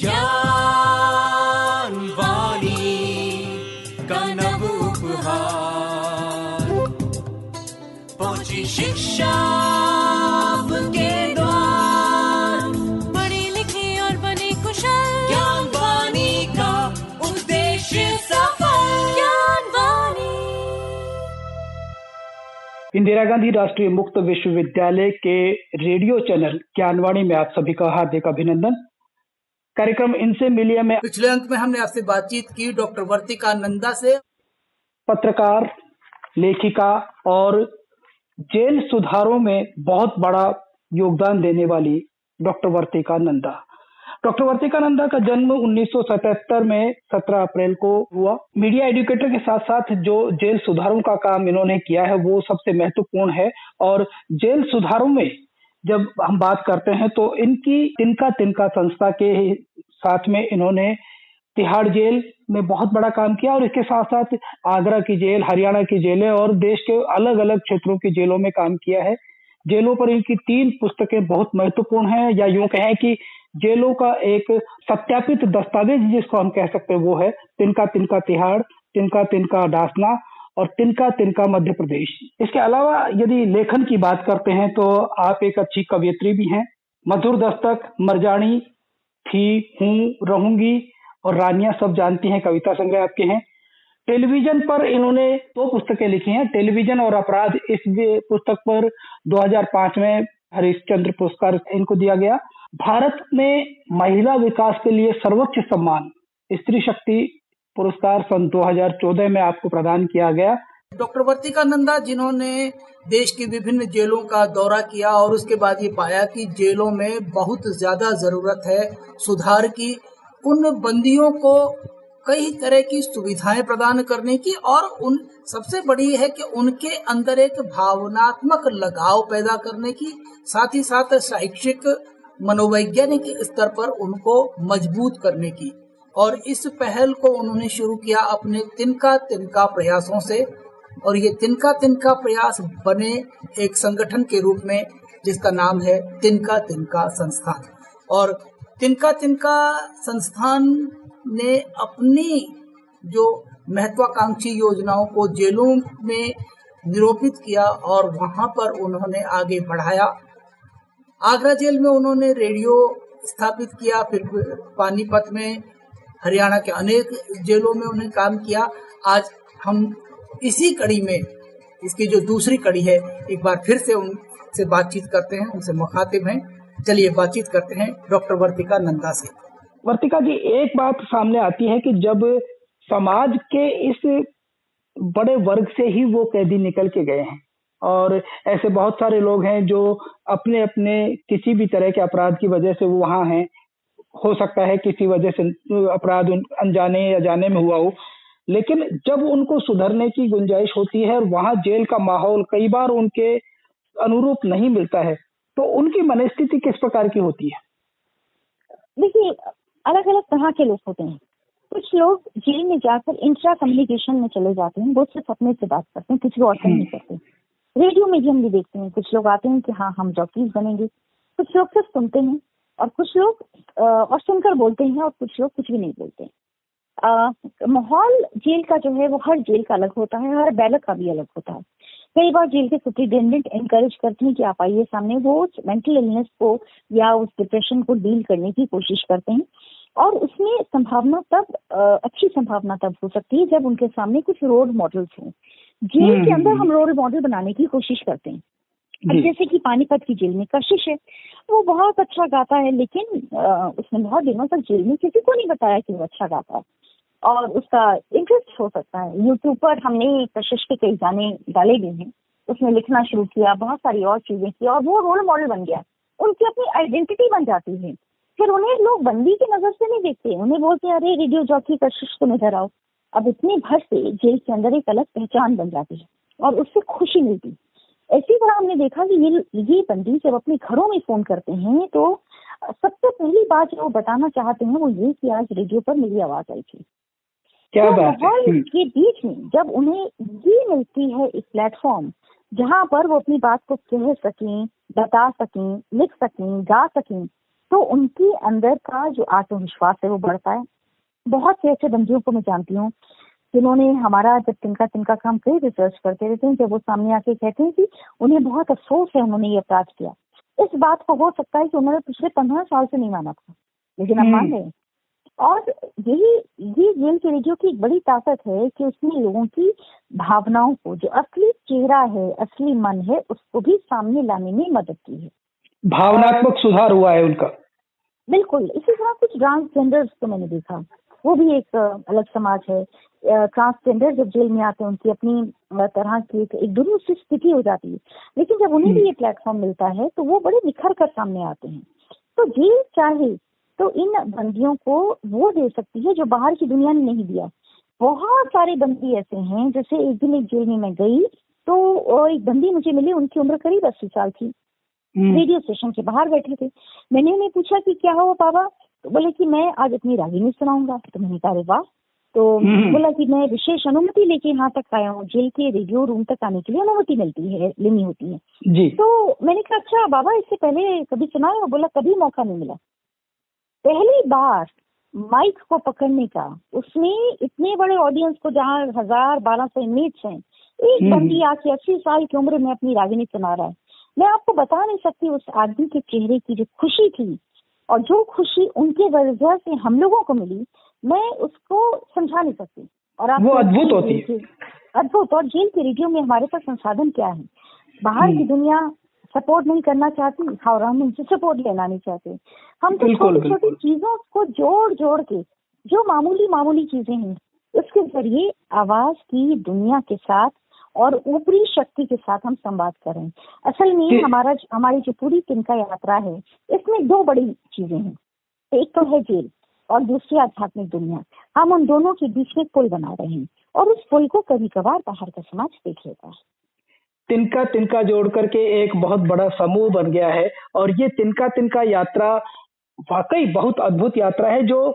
ज्ञानवाणी का नव उपहार, पहुंची शिक्षा के द्वार, पढ़ी लिखी और बनी कुशल, ज्ञानवाणी का उद्देश्य सफल। ज्ञानवाणी। इंदिरा गांधी राष्ट्रीय मुक्त विश्वविद्यालय के रेडियो चैनल ज्ञानवाणी में आप सभी का हार्दिक अभिनंदन। कार्यक्रम इनसे मिलिए में पिछले अंक में हमने आपसे बातचीत की डॉक्टर वर्तिका नंदा से, पत्रकार, लेखिका और जेल सुधारों में बहुत बड़ा योगदान देने वाली डॉक्टर वर्तिका नंदा। डॉक्टर वर्तिका नंदा का जन्म 1977 में 17 अप्रैल को हुआ। मीडिया एजुकेटर के साथ साथ जो जेल सुधारों का काम इन्होंने किया है वो सबसे महत्वपूर्ण है। और जेल सुधारों में जब हम बात करते हैं तो इनकी तिनका तिनका संस्था के साथ में इन्होंने तिहाड़ जेल में बहुत बड़ा काम किया और इसके साथ साथ आगरा की जेल, हरियाणा की जेलें और देश के अलग अलग क्षेत्रों की जेलों में काम किया है। जेलों पर इनकी 3 पुस्तकें बहुत महत्वपूर्ण हैं, या यूं कहें कि जेलों का एक सत्यापित दस्तावेज जिसको हम कह सकते हैं वो है तिनका तिनका तिहाड़, तिनका तिनका डासना और तिनका तिनका मध्य प्रदेश। इसके अलावा यदि लेखन की बात करते हैं तो आप एक अच्छी कवयित्री भी हैं। मधुर दस्तक, मरजानी, थी, हूँ, रहूंगी और रानियां सब जानती हैं कविता संग्रह आपके हैं। टेलीविजन पर इन्होंने 2 पुस्तकें लिखी हैं, टेलीविजन और अपराध। इस पुस्तक पर 2005 में हरिश्चंद्र पुरस्कार इनको दिया गया। भारत में महिला विकास के लिए सर्वोच्च सम्मान स्त्री शक्ति पुरस्कार सन 2014 में आपको प्रदान किया गया। डॉक्टर वर्तिका नंदा जिन्होंने देश की विभिन्न जेलों का दौरा किया और उसके बाद ये पाया कि जेलों में बहुत ज्यादा जरूरत है सुधार की, उन बंदियों को कई तरह की सुविधाएं प्रदान करने की, और उन सबसे बड़ी है कि उनके अंदर एक भावनात्मक लगाव पैदा करने की, साथ ही साथ शैक्षिक मनोवैज्ञानिक स्तर पर उनको मजबूत करने की। और इस पहल को उन्होंने शुरू किया अपने तिनका तिनका प्रयासों से, और ये तिनका तिनका प्रयास बने एक संगठन के रूप में जिसका नाम है तिनका तिनका संस्थान। और तिनका तिनका संस्थान ने अपनी जो महत्वाकांक्षी योजनाओं को जेलों में निरूपित किया और वहां पर उन्होंने आगे बढ़ाया। आगरा जेल में उन्होंने रेडियो स्थापित किया, फिर पानीपत में, हरियाणा के अनेक जेलों में उन्हें काम किया। आज हम इसी कड़ी में, इसकी जो दूसरी कड़ी है, एक बार फिर से उनसे बातचीत करते हैं, उनसे मुखातिब हैं। चलिए बातचीत करते हैं डॉक्टर वर्तिका नंदा से। वर्तिका जी, एक बात सामने आती है कि जब समाज के इस बड़े वर्ग से ही वो कैदी निकल के गए हैं, और ऐसे बहुत सारे लोग हैं जो अपने अपने किसी भी तरह के अपराध की वजह से वो वहां हैं। हो सकता है किसी वजह से अपराध अनजाने या जाने में हुआ हो, लेकिन जब उनको सुधरने की गुंजाइश होती है और वहां जेल का माहौल कई बार उनके अनुरूप नहीं मिलता है, तो उनकी मनस्थिति किस प्रकार की होती है? देखिए, अलग अलग तरह के लोग होते हैं। कुछ लोग जेल में जाकर इंट्रा कम्युनिकेशन में चले जाते हैं, वो सिर्फ अपने से बात करते हैं, कुछ भी और नहीं करते। रेडियो में भी हम भी देखते हैं, कुछ लोग आते हैं कि हाँ हम जॉकीज बनेंगे, कुछ लोग सिर्फ सुनते हैं, और कुछ लोग और सुनकर बोलते हैं, और कुछ लोग कुछ भी नहीं बोलते। माहौल जेल का जो है वो हर जेल का अलग होता है, हर बैरक का भी अलग होता है। कई बार जेल के सुपरिटेंडेंट एनकरेज करते हैं कि आप आइए सामने, वो उस मेंटल इलनेस को या उस डिप्रेशन को डील करने की कोशिश करते हैं। और उसमें संभावना तब अच्छी संभावना तब हो सकती है जब उनके सामने कुछ रोल मॉडल्स हों। जेल के अंदर हम रोल मॉडल बनाने की कोशिश करते हैं। अब जैसे कि पानीपत की जेल में कशिश है, वो बहुत अच्छा गाता है, लेकिन उसने बहुत दिनों तक जेल में किसी को नहीं बताया कि वो अच्छा गाता है, और उसका इंटरेस्ट हो सकता है। यूट्यूब पर हमने कशिश के कई गाने डाले भी हैं, उसने लिखना शुरू किया, बहुत सारी और चीजें की, और वो रोल मॉडल बन गया। उनकी अपनी आइडेंटिटी बन जाती है। फिर उन्हें लोग बंदी की नजर से नहीं देखते, उन्हें बोलते हैं अरे रेडियो जॉकी कशिश तुम इधर आओ। अब इतने भर से जेल के अंदर एक अलग पहचान बन जाती है और उससे खुशी मिलती। इसी तरह हमने देखा कि ये बंदी जब अपने घरों में फोन करते हैं तो सबसे पहली बात जो वो बताना चाहते हैं वो ये कि आज रेडियो पर मेरी आवाज आई थी। क्या तो बात है। के बीच में जब उन्हें ये मिलती है एक प्लेटफॉर्म जहाँ पर वो अपनी बात को कह सकें, बता सकें, लिख सकें, गा सकें, तो उनके अंदर का जो आत्मविश्वास है वो बढ़ता है। बहुत से ऐसे बंदियों को मैं जानती हूँ जिन्होंने हमारा जब तिनका तिनका काम कई रिसर्च करते रहते हैं, जब वो सामने आके कहते हैं कि उन्हें बहुत अफसोस है उन्होंने ये अपराध किया। इस बात को हो सकता है कि उन्होंने पिछले 15 साल से नहीं माना था, लेकिन अब मान गए। और ये जेल के रेडियो की एक बड़ी ताकत है कि उसने लोगों की भावनाओं को, जो असली चेहरा है, असली मन है, उसको भी सामने लाने में मदद की है। भावनात्मक सुधार हुआ है उनका। बिल्कुल। इसी तरह कुछ ट्रांसजेंडर्स को मैंने देखा, वो भी एक अलग समाज है। ट्रांसजेंडर जब जेल में आते हैं उनकी अपनी तरह की एक दुर्लभ सी स्थिति हो जाती है, लेकिन जब उन्हें भी ये प्लेटफॉर्म मिलता है तो वो बड़े निखर कर सामने आते हैं। तो जेल चाहे तो इन बंदियों को वो दे सकती है जो बाहर की दुनिया ने नहीं दिया। बहुत सारे बंदी ऐसे हैं, जैसे एक दिन एक जेल में मैं गई तो एक बंदी मुझे मिली, उनकी उम्र करीब 80 साल थी। रेडियो स्टेशन के बाहर बैठे थे। मैंने उन्हें पूछा कि क्या हुआ बाबा, तो बोले कि मैं आज अपनी रागिनी सुनाऊंगा। तो मैंने कहा वाह। तो बोला कि मैं विशेष अनुमति लेके यहाँ तक आया हूँ, जेल के रेडियो रूम तक आने के लिए अनुमति मिलती है, लेनी होती है जी। तो मैंने कहा अच्छा बाबा, इससे पहले कभी सुना है? बोला कभी मौका नहीं मिला। पहली बार माइक को पकड़ने का, उसमें इतने बड़े ऑडियंस को, जहाँ 1000-1200 इमेज हैं, एक बंदी आके 80 साल की उम्र में अपनी रागिनी सुना रहा है। मैं आपको बता नहीं सकती उस आदमी के चेहरे की जो खुशी थी और जो खुशी उनके वजह से हम लोगों को मिली, मैं उसको समझा नहीं सकती। और वो अद्भुत होती है, अद्भुत। और जेल के रेडियो में हमारे पास संसाधन क्या है? बाहर की दुनिया सपोर्ट नहीं करना चाहती और हम उनसे सपोर्ट लेना नहीं चाहते। हम तो छोटी छोटी चीजों को जोड़ के, जो मामूली चीजें हैं, उसके जरिए आवाज की दुनिया के साथ और ऊपरी शक्ति के साथ हम संवाद करें। असल में हमारी जो पूरी तिनका यात्रा है, इसमें 2 बड़ी चीजें हैं। एक तो है जेल और दूसरी आध्यात्मिक दुनिया। हम उन दोनों के बीच में पुल बना रहे हैं और उस पुल को कभी कभार बाहर का समाज देख लेता है। तिनका तिनका जोड़ करके एक बहुत बड़ा समूह बन गया है और ये तिनका तिनका यात्रा वाकई बहुत अद्भुत यात्रा है, जो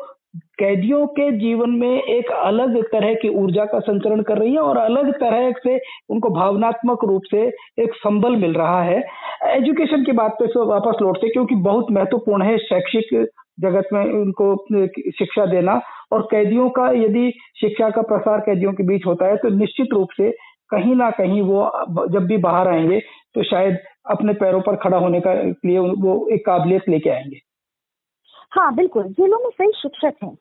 कैदियों के जीवन में एक अलग तरह की ऊर्जा का संचरण कर रही है और अलग तरह से उनको भावनात्मक रूप से एक संबल मिल रहा है। एजुकेशन की बात पे वापस लौटते, क्योंकि बहुत महत्वपूर्ण है शैक्षिक जगत में उनको शिक्षा देना, और कैदियों का यदि शिक्षा का प्रसार कैदियों के बीच होता है तो निश्चित रूप से कहीं ना कहीं वो जब भी बाहर आएंगे तो शायद अपने पैरों पर खड़ा होने का लिए वो एक काबिलियत लेके आएंगे। हाँ बिल्कुल, जेलों में कई शिक्षक हैं।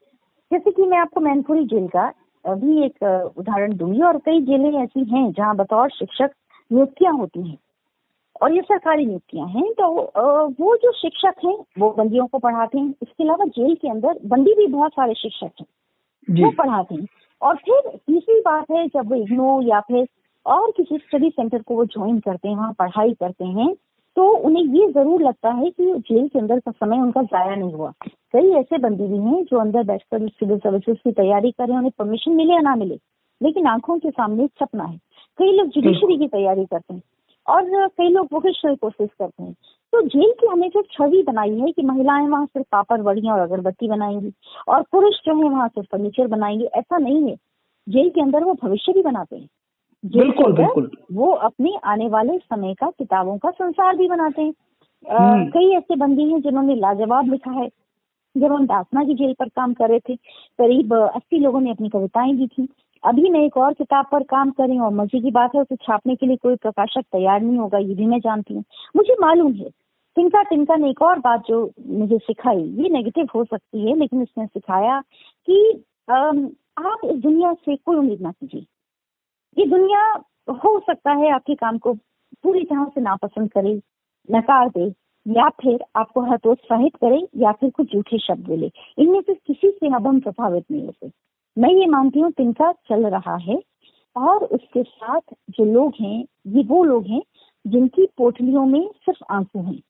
जैसे कि मैं आपको मैनपुरी जेल का अभी एक उदाहरण दूंगी, और कई जेलें ऐसी हैं जहाँ बतौर शिक्षक नियुक्तियां होती हैं और ये सरकारी नियुक्तियां हैं। तो वो जो शिक्षक हैं वो बंदियों को पढ़ाते हैं। इसके अलावा जेल के अंदर बंदी भी बहुत सारे शिक्षक हैं, वो पढ़ाते हैं। और फिर तीसरी बात है, जब वो इग्नू या फिर और किसी स्टडी सेंटर को वो ज्वाइन करते हैं, वहाँ पढ़ाई करते हैं, तो उन्हें ये जरूर लगता है कि जेल के अंदर का समय उनका जाया नहीं हुआ। कई ऐसे बंदी भी हैं जो अंदर बैठकर सिविल सर्विसेज की तैयारी कर रहे हैं, उन्हें परमिशन मिले या ना मिले, लेकिन आंखों के सामने एक सपना है। कई लोग जुडिशरी की तैयारी करते हैं और कई लोग वोकेशनल कोर्सेज करते हैं। तो जेल की हमें जो छवि बनाई है कि महिलाएं वहाँ सिर्फ पापड़ वड़ियां और अगरबत्ती बनाएंगी और पुरुष जो है वहाँ सिर्फ फर्नीचर बनाएंगे, ऐसा नहीं है। जेल के अंदर वो भविष्य भी बनाते हैं। बिल्कुल, वो अपने आने वाले समय का, किताबों का संसार भी बनाते हैं। कई ऐसे बंदी हैं जिन्होंने लाजवाब लिखा है। जब हम दासना की जेल पर काम कर रहे थे, करीब 80 लोगों ने अपनी कविताएं दी थी। अभी मैं एक और किताब पर काम करें और मजे की बात है उसे छापने के लिए कोई प्रकाशक तैयार नहीं होगा, ये भी मैं जानती हूँ। मुझे मालूम है तिनका तिनका ने एक और बात जो मुझे सिखाई, ये नेगेटिव हो सकती है, लेकिन इसने सिखाया कि आप इस दुनिया से कोई उम्मीद ना कीजिए। ये दुनिया हो सकता है आपके काम को पूरी तरह से नापसंद करे, नकार दे, या फिर आपको हतोत्साहित करे, या फिर कुछ झूठे शब्द बोले। इनमें से किसी से अब हम प्रभावित नहीं होते। मैं ये मानती हूँ तिनका चल रहा है और उसके साथ जो लोग हैं, ये वो लोग हैं जिनकी पोटलियों में सिर्फ आंसू हैं।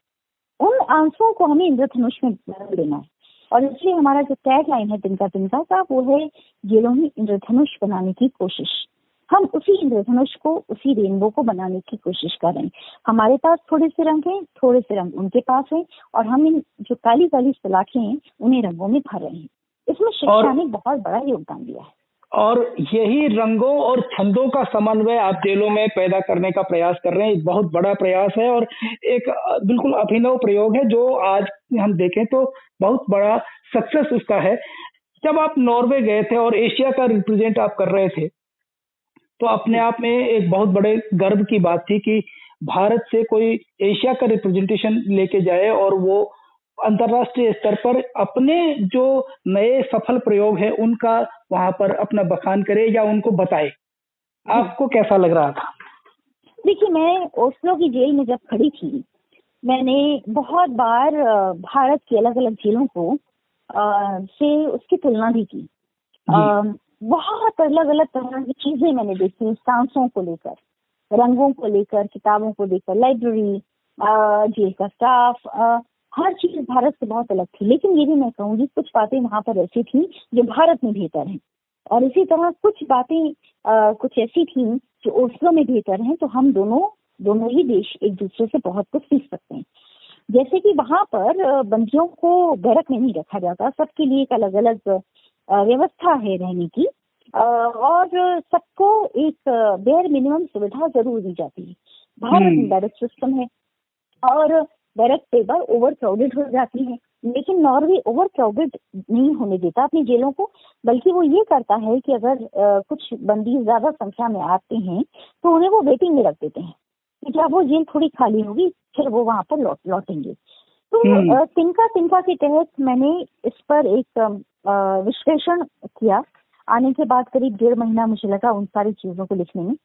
उन आंसुओं को हमें इंद्रधनुष में बदल देना है। और इसलिए हमारा जो टैग लाइन है तिनका तिनका का, वो है जेलों में इंद्रधनुष बनाने की कोशिश। हम उसी इंद्रधनुष को, उसी रेनबो को बनाने की कोशिश कर रहे हैं। हमारे पास थोड़े से रंग हैं, थोड़े से रंग उनके पास हैं, और हम इन जो काली काली सलाखें हैं उन्हें रंगों में भर रहे हैं। इसमें शिक्षा ने बहुत बड़ा योगदान दिया है। और यही रंगों और छंदों का समन्वय आप जेलों में पैदा करने का प्रयास कर रहे हैं। एक बहुत बड़ा प्रयास है और एक बिल्कुल अभिनव प्रयोग है जो आज हम देखें तो बहुत बड़ा सक्सेस उसका है। जब आप नॉर्वे गए थे और एशिया का रिप्रेजेंट आप कर रहे थे, तो अपने आप में एक बहुत बड़े गर्व की बात थी कि भारत से कोई एशिया का रिप्रेजेंटेशन लेके जाए और वो अंतर्राष्ट्रीय स्तर पर अपने जो नए सफल प्रयोग है उनका वहां पर अपना बखान करे या उनको बताए। आपको कैसा लग रहा था? देखिए, मैं ओस्लो की जेल में जब खड़ी थी, मैंने बहुत बार भारत की अलग अलग जेलों को से उसकी तुलना भी की। बहुत अलग अलग तरह की चीजें मैंने देखी, सांसों को लेकर, रंगों को लेकर, किताबों को लेकर, लाइब्रेरी, जेल का स्टाफ, हर चीज भारत से बहुत अलग थी। लेकिन ये भी मैं कहूँगी कुछ बातें वहां पर ऐसी थी जो भारत में बेहतर हैं, और इसी तरह कुछ बातें कुछ ऐसी थी जो ओस्लो में बेहतर हैं। तो हम दोनों ही देश एक दूसरे से बहुत कुछ सीख सकते हैं। जैसे कि वहां पर बंदियों को बैरक में नहीं रखा जाता, सबके लिए एक अलग अलग व्यवस्था है रहने की, और सबको एक बेयर मिनिमम सुविधा जरूर दी जाती है। भारत में बैरक सिस्टम है और बैरक कई बार ओवर क्राउडेड हो जाती है, लेकिन नॉर्वे ओवर क्राउडेड नहीं होने देता अपनी जेलों को, बल्कि वो ये करता है कि अगर कुछ बंदी ज्यादा संख्या में आते हैं तो उन्हें वो वेटिंग में रख देते हैं कि जब वो जेल थोड़ी खाली होगी फिर वो वहां पर लौटेंगे। तो तिनका के तहत मैंने इस पर एक विश्लेषण किया। आने के बाद करीब 1.5 महीना मुझे लगा उन सारी चीजों को लिखने में,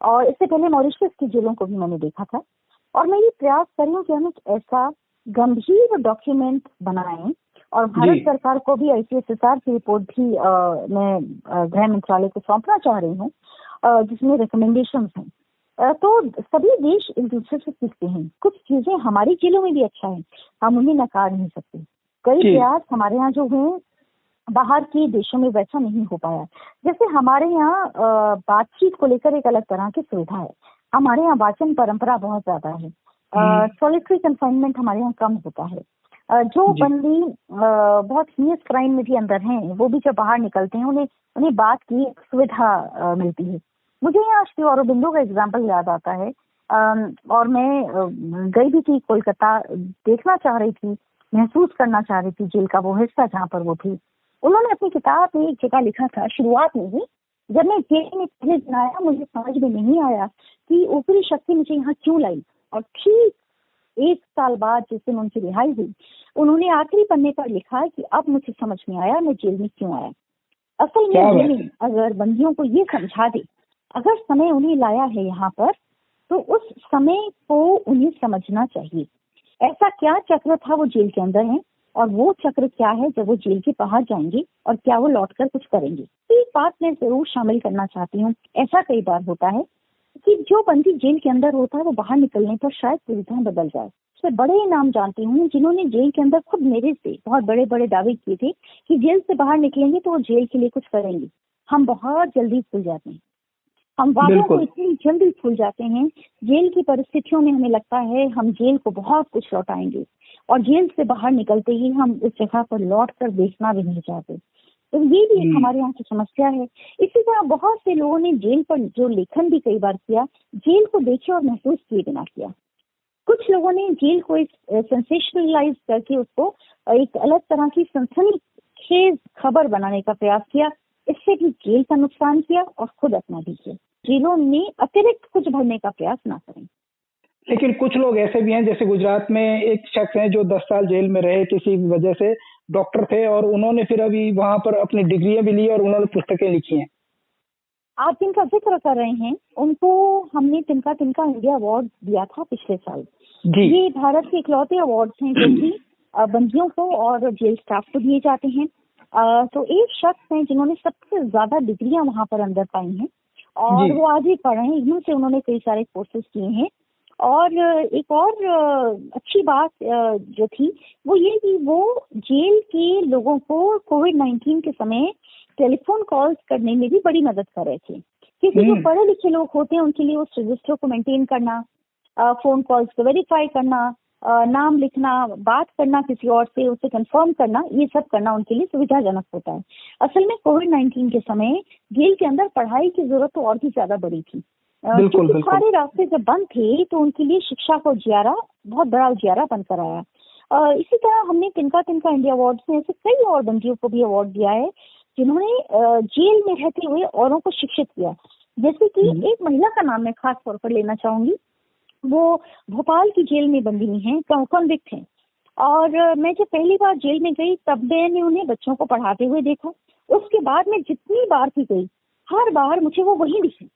और इससे पहले मॉरिशस की जेलों को भी मैंने देखा था। और मैं ये प्रयास कर रही हूँ कि हम एक ऐसा गंभीर डॉक्यूमेंट बनाएं, और भारत सरकार को भी ICSSR की रिपोर्ट भी मैं गृह मंत्रालय को सौंपना चाह रही हूँ, जिसमें रिकमेंडेशंस हैं। तो सभी देश एक दूसरे से सीखते हैं। कुछ चीजें हमारी जेलों में भी अच्छा है, हम उन्हें नकार नहीं सकते। कई प्रयास हमारे यहाँ जो हुए बाहर के देशों में वैसा नहीं हो पाया। जैसे हमारे यहाँ बातचीत को लेकर एक अलग तरह की सुविधा है, हमारे यहाँ वाचन परंपरा बहुत ज्यादा है, सॉलिटरी कंफाइनमेंट हमारे यहाँ कम होता है। जो बंदी बहुत सीरियस क्राइम में भी अंदर हैं, वो भी जब बाहर निकलते हैं उन्हें बात की सुविधा मिलती है। मुझे यहाँ श्री औरोबिंदो का एग्जाम्पल याद आता है, और मैं गई भी थी कोलकाता, देखना चाह रही थी, महसूस करना चाह रही थी जेल का वो हिस्सा जहाँ पर वो थी। उन्होंने अपनी किताब में एक जगह लिखा था, शुरुआत में ही जब मैं जेल में पहले दिन आया मुझे समझ में नहीं आया कि ऊपरी शक्ति मुझे यहाँ क्यों लाई, और ठीक 1 साल बाद जिस दिन उनकी रिहाई हुई, उन्होंने आखिरी पन्ने पर लिखा कि अब मुझे समझ में आया मैं जेल में क्यों आया। असल में जेल अगर बंदियों को ये समझा दे, अगर समय उन्हें लाया है यहाँ पर, तो उस समय को उन्हें समझना चाहिए। ऐसा क्या चक्र था वो जेल के अंदर है, और वो चक्र क्या है जब वो जेल के बाहर जाएंगे, और क्या वो लौटकर कुछ करेंगे। तो एक बात मैं जरूर शामिल करना चाहती हूँ, ऐसा कई बार होता है कि जो बंदी जेल के अंदर होता है वो बाहर निकलने पर शायद सुविधाएं बदल जाए। मैं बड़े नाम जानती हूँ जिन्होंने जेल के अंदर खुद मेरे से बहुत बड़े बड़े दावे किए थे कि जेल से बाहर निकलेंगे तो वो जेल के लिए कुछ करेंगे। हम बहुत जल्दी भूल जाते हैं, हम वादों को इतनी जल्दी भूल जाते हैं। जेल की परिस्थितियों में हमें लगता है हम जेल को बहुत कुछ लौटाएंगे, और जेल से बाहर निकलते ही हम उस जगह पर लौट कर देखना भी नहीं चाहते। तो ये भी एक हमारे यहाँ की समस्या है। इसी तरह बहुत से लोगों ने जेल पर जो लेखन भी कई बार किया, जेल को देखे और महसूस किए बिना किया। कुछ लोगों ने जेल को सेंसेशनलाइज करके उसको एक अलग तरह की सनसनीखेज खबर बनाने का प्रयास किया। इससे भी जेल का नुकसान किया और खुद अपना भी किया। जेलों में अतिरिक्त कुछ भरने का प्रयास ना करें। लेकिन कुछ लोग ऐसे भी हैं, जैसे गुजरात में एक शख्स हैं जो 10 साल जेल में रहे, किसी वजह से डॉक्टर थे, और उन्होंने फिर अभी वहां पर अपनी डिग्रियां भी ली और उन्होंने पुस्तकें लिखी हैं। आप जिनका जिक्र कर रहे हैं उनको हमने तिनका इंडिया अवार्ड दिया था पिछले साल। ये भारत के इकलौते अवार्ड हैं जो कि बंदियों को और जेल स्टाफ को दिए जाते हैं। तो एक शख्स हैं जिन्होंने सबसे ज्यादा डिग्रियां वहां पर अंदर पाई हैं, और वो आज भी पढ़ रहे हैं। इग्नू से उन्होंने कई सारे कोर्सेज किए हैं। और एक और अच्छी बात जो थी वो ये कि वो जेल के लोगों को कोविड-19 के समय टेलीफोन कॉल्स करने में भी बड़ी मदद कर रहे थे, क्योंकि जो पढ़े लिखे लोग होते हैं उनके लिए उस रजिस्टर को मेंटेन करना, फोन कॉल्स को वेरीफाई करना, नाम लिखना, बात करना किसी और से, उसे कंफर्म करना, ये सब करना उनके लिए सुविधाजनक होता है। असल में कोविड-19 के समय जेल के अंदर पढ़ाई की जरूरत तो और भी ज्यादा बड़ी थी, क्योंकि सारे रास्ते जब बंद थे तो उनके लिए शिक्षा को उजियारा, बहुत बड़ा उजियारा बनकर आया। इसी तरह हमने तिनका तिनका इंडिया अवार्ड में ऐसे कई और बंदियों को भी अवार्ड दिया है जिन्होंने जेल में रहते हुए औरों को शिक्षित किया। जैसे कि एक महिला का नाम मैं खास तौर पर लेना चाहूंगी, वो भोपाल की जेल में बंदी हैं, कॉन्विक्ट हैं, और मैं जब पहली बार जेल में गई तब मैंने उन्हें बच्चों को पढ़ाते हुए देखा। उसके बाद मैं जितनी बार भी गई, हर बार मुझे वो वही दिखी,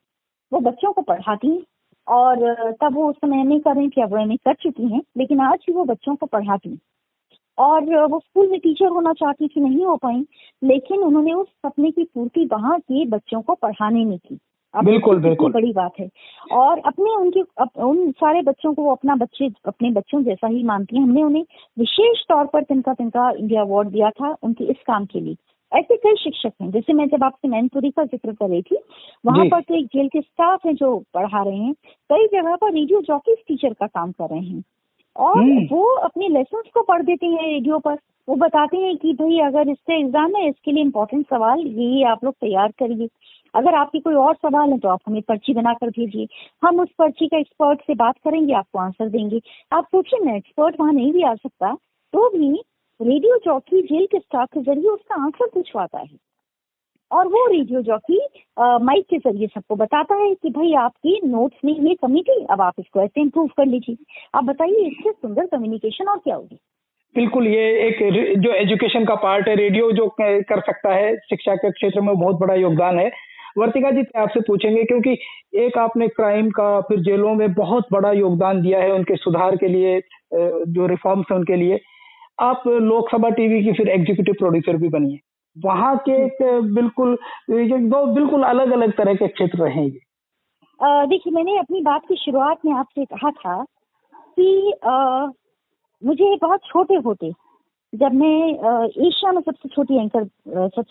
वो बच्चों को पढ़ाती, और तब वो उस समय एमए कर रही थी, अब वो एमए कर चुकी हैं, लेकिन आज भी वो बच्चों को पढ़ाती। और वो स्कूल में टीचर होना चाहती थी, नहीं हो पाई, लेकिन उन्होंने उस सपने की पूर्ति वहाँ के बच्चों को पढ़ाने में की। बिल्कुल बिल्कुल बड़ी बात है। और उन सारे बच्चों को वो अपने बच्चों जैसा ही मानती हैं। हमने उन्हें विशेष तौर पर तिनका तिनका इंडिया अवार्ड दिया था उनके इस काम के लिए। ऐसे कई शिक्षक हैं, जैसे मैं जब आपसे मैनपुरी का जिक्र कर रही थी, वहां पर तो एक जेल के स्टाफ हैं जो पढ़ा रहे हैं, कई जगह पर रेडियो जॉकीज टीचर का काम कर रहे हैं, और वो अपने लेसन्स को पढ़ देते हैं रेडियो पर। वो बताते हैं कि भाई अगर इससे एग्जाम है, इसके लिए इम्पोर्टेंट सवाल ये आप लोग तैयार करिए, अगर आपकी कोई और सवाल है तो आप हमें पर्ची बनाकर भेजिए, हम उस पर्ची का एक्सपर्ट से बात करेंगे, आपको आंसर देंगे। आप सोचिए ना, एक्सपर्ट वहां नहीं भी आ सकता तो भी रेडियो जॉकी जेल के स्टाफ के जरिए उसका आंसर पूछवाता है, और वो रेडियो जॉकी माइक के जरिए सबको बताता है कि भाई आपकी नोट्स में ये कमी थी, अब आप इसको ऐसे इम्प्रूव कर लीजिए। आप बताइए, इससे सुंदर कम्युनिकेशन और क्या होगी। बिल्कुल, ये एक जो एजुकेशन का पार्ट है, रेडियो जो कर सकता है, शिक्षा के क्षेत्र में बहुत बड़ा योगदान है। वर्तिका जी आपसे पूछेंगे, क्योंकि एक आपने क्राइम का, फिर जेलों में बहुत बड़ा योगदान दिया है उनके सुधार के लिए, जो रिफॉर्म्स है उनके लिए। आप लोकसभा टीवी की फिर एग्जीक्यूटिव प्रोड्यूसर भी बनी है, वहाँ के दो बिल्कुल अलग अलग तरह के क्षेत्र रहे। देखिए, मैंने अपनी बात की शुरुआत में आपसे कहा था कि मुझे बहुत छोटे होते, जब मैं एशिया में सबसे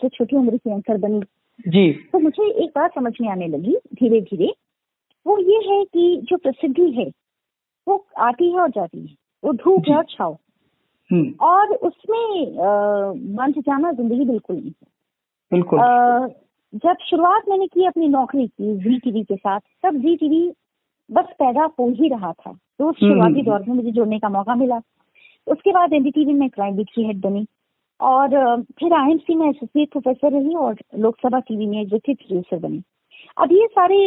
छोटी उम्र की एंकर बनी जी, तो मुझे एक बात समझ में आने लगी धीरे धीरे। वो ये है कि जो प्रसिद्धि है वो आती है और जाती है, वो धूप है और छाव, और उसमें बंध जाना जिंदगी बिल्कुल नहीं। बिल्कुल। जब शुरुआत मैंने की अपनी नौकरी की जी टीवी के साथ, तब जी टीवी बस पैदा हो ही रहा था, तो उस शुरुआती दौर में मुझे जुड़ने का मौका मिला। उसके बाद एनडीटीवी में क्राइम बीट की हेड बनी, और फिर आईएमसी में एसोसिएट प्रोफेसर रही, और लोकसभा टीवी में एग्जीक्यूटिव प्रोड्यूसर बनी। अब ये सारे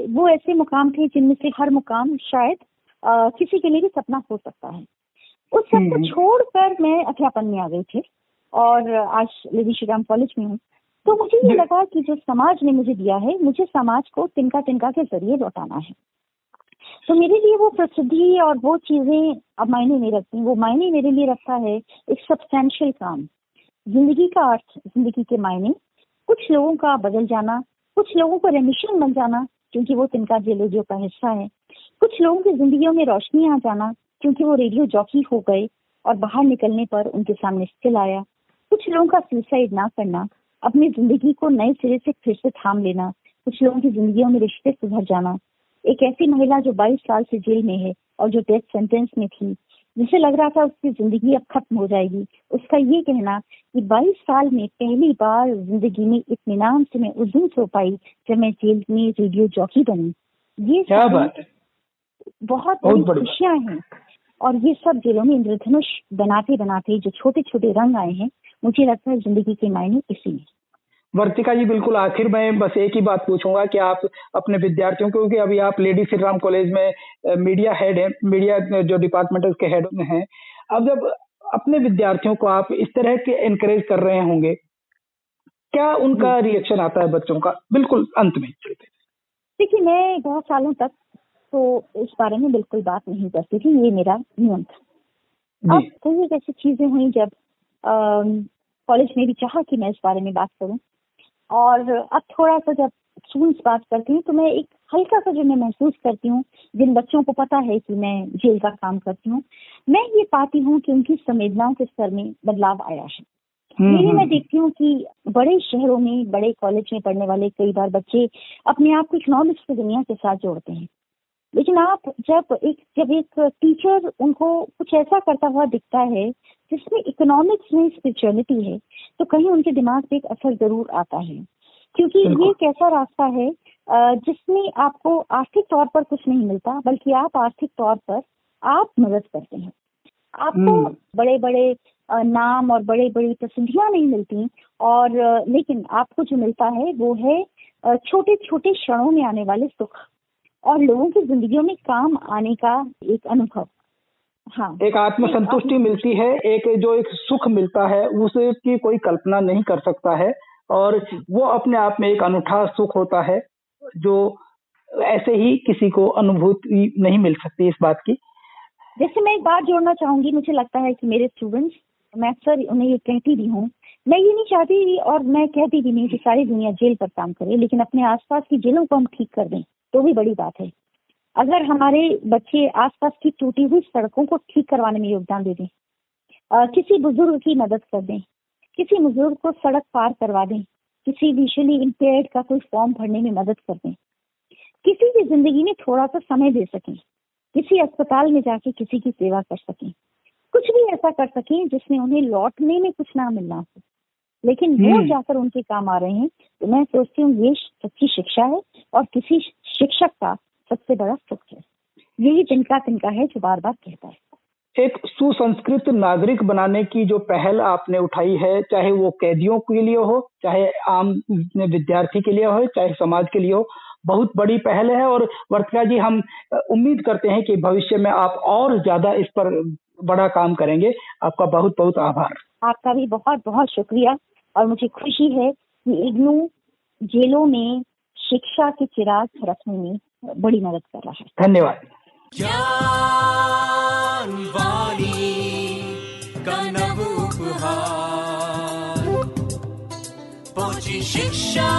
वो ऐसे मुकाम थे जिनमें से हर मुकाम शायद किसी के लिए भी सपना हो सकता है। उस सब को छोड़कर मैं अध्यापन में आ गई थी, और आज लेडी श्री राम कॉलेज में हूँ। तो मुझे ये लगा कि जो समाज ने मुझे दिया है, मुझे समाज को तिनका तिनका के जरिए लौटाना है। तो मेरे लिए वो प्रसिद्धि और वो चीजें अब मायने नहीं रखती, वो मायने मेरे लिए रखता है एक सब्सटेंशियल काम, जिंदगी का अर्थ, जिंदगी के मायने, कुछ लोगों का बदल जाना, कुछ लोगों को रेमिशन बन जाना क्योंकि वो तिनका जेल रेडियो का हिस्सा है, कुछ लोगों की जिंदगियों में रोशनी आ जाना क्योंकि वो रेडियो जॉकी हो गए और बाहर निकलने पर उनके सामने स्किल आया, कुछ लोगों का सुसाइड ना करना, अपनी जिंदगी को नए सिरे से फिर से थाम लेना, कुछ लोगों की जिंदगियों में रिश्ते सुधर जाना। एक ऐसी महिला जो 22 साल से जेल में है और जो डेथ सेंटेंस में थी, जिसे लग रहा था उसकी जिंदगी अब खत्म हो जाएगी, उसका ये कहना कि 22 साल में पहली बार जिंदगी में इत्मीनान से मैं उस दिन सो पाई जब मैं जेल में रेडियो जॉकी बनी। ये क्या बात है, बहुत बड़ी खुशियां हैं, और ये सब जेलों में इंद्रधनुष बनाते बनाते जो छोटे छोटे रंग आए हैं, मुझे लगता है जिंदगी के मायने इसी में। वर्तिका जी, बिल्कुल आखिर में बस एक ही बात पूछूंगा कि आप अपने विद्यार्थियों को, क्योंकि अभी आप लेडी श्री राम कॉलेज में मीडिया हेड हैं, मीडिया जो डिपार्टमेंट है उसके हेड में हैं, अब जब अपने विद्यार्थियों को आप इस तरह के एनकरेज कर रहे होंगे, क्या उनका रिएक्शन आता है बच्चों का? बिल्कुल अंत में देखिए, मैं बहुत सालों तक तो इस बारे में बिल्कुल बात नहीं करती थी, ये मेरा नियम था। अब कई ऐसी चीजें हुई जब कॉलेज में भी चाहा कि मैं इस बारे में बात करूं, और अब थोड़ा सा जब स्टूडेंट्स बात करती हूँ तो मैं एक हल्का सा जो मैं महसूस करती हूँ, जिन बच्चों को पता है कि मैं जेल का काम करती हूँ, मैं ये पाती हूँ कि उनकी संवेदनाओं के स्तर में बदलाव आया है। यही मैं देखती हूँ कि बड़े शहरों में, बड़े कॉलेज में पढ़ने वाले कई बार बच्चे अपने आप को एक नॉलेज की दुनिया के साथ जोड़ते हैं, लेकिन आप जब एक टीचर उनको कुछ ऐसा करता हुआ दिखता है जिसमें इकोनॉमिक्स में स्पिरिचुअलिटी है, तो कहीं उनके दिमाग पे एक असर जरूर आता है, क्योंकि ये एक ऐसा रास्ता है जिसमें आपको आर्थिक तौर पर कुछ नहीं मिलता, बल्कि आप आर्थिक तौर पर आप मदद करते हैं। आपको बड़े बड़े नाम और बड़े बड़ी प्रसिद्धियां नहीं मिलती, और लेकिन आपको जो मिलता है वो है छोटे छोटे क्षणों में आने वाले सुख और लोगों की जिंदगियों में काम आने का एक अनुभव। हाँ, एक आत्मसंतुष्टि मिलती है, एक सुख मिलता है, उसकी कोई कल्पना नहीं कर सकता है, और वो अपने आप में एक अनूठा सुख होता है जो ऐसे ही किसी को अनुभूति नहीं मिल सकती इस बात की। जैसे मैं एक बात जोड़ना चाहूंगी, मुझे लगता है कि मेरे स्टूडेंट्स, मैं अक्सर उन्हें ये कहती भी हूँ, मैं ये नहीं चाहती और मैं कहती भी नहीं कि सारी दुनिया जेल पर काम करे, लेकिन अपने आसपास की जेलों को हम ठीक कर दें तो भी बड़ी बात है। अगर हमारे बच्चे आसपास की टूटी हुई सड़कों को ठीक करवाने में योगदान दे दें, किसी बुजुर्ग की मदद कर दें, किसी बुजुर्ग को सड़क पार करवा दें, किसी विजुअली इम्पेयर्ड का कोई फॉर्म भरने में मदद कर दें, किसी की जिंदगी में थोड़ा सा समय दे सकें, किसी अस्पताल में जाके किसी की सेवा कर सकें, कुछ भी ऐसा कर सकें जिसमें उन्हें लौटने में कुछ ना मिलना हो, लेकिन वो जाकर उनके काम आ रहे हैं, तो मैं सोचती हूँ ये सच्ची शिक्षा है और किसी शिक्षक का सबसे बड़ा सुख है। यही तिनका तिनका है जो बार बार कहता है। एक सुसंस्कृत नागरिक बनाने की जो पहल आपने उठाई है, चाहे वो कैदियों के लिए हो, चाहे आम विद्यार्थी के लिए हो, चाहे समाज के लिए हो, बहुत बड़ी पहल है। और वर्तिका जी, हम उम्मीद करते हैं कि भविष्य में आप और ज्यादा इस पर बड़ा काम करेंगे। आपका बहुत बहुत आभार। आपका भी बहुत बहुत शुक्रिया, और मुझे खुशी है कि इग्नू जेलों में शिक्षा के चिराग रखने में बड़ी मदद कर रहा है। धन्यवाद। ज्ञान वाणी का नव उपहार, पहुंची शिक्षा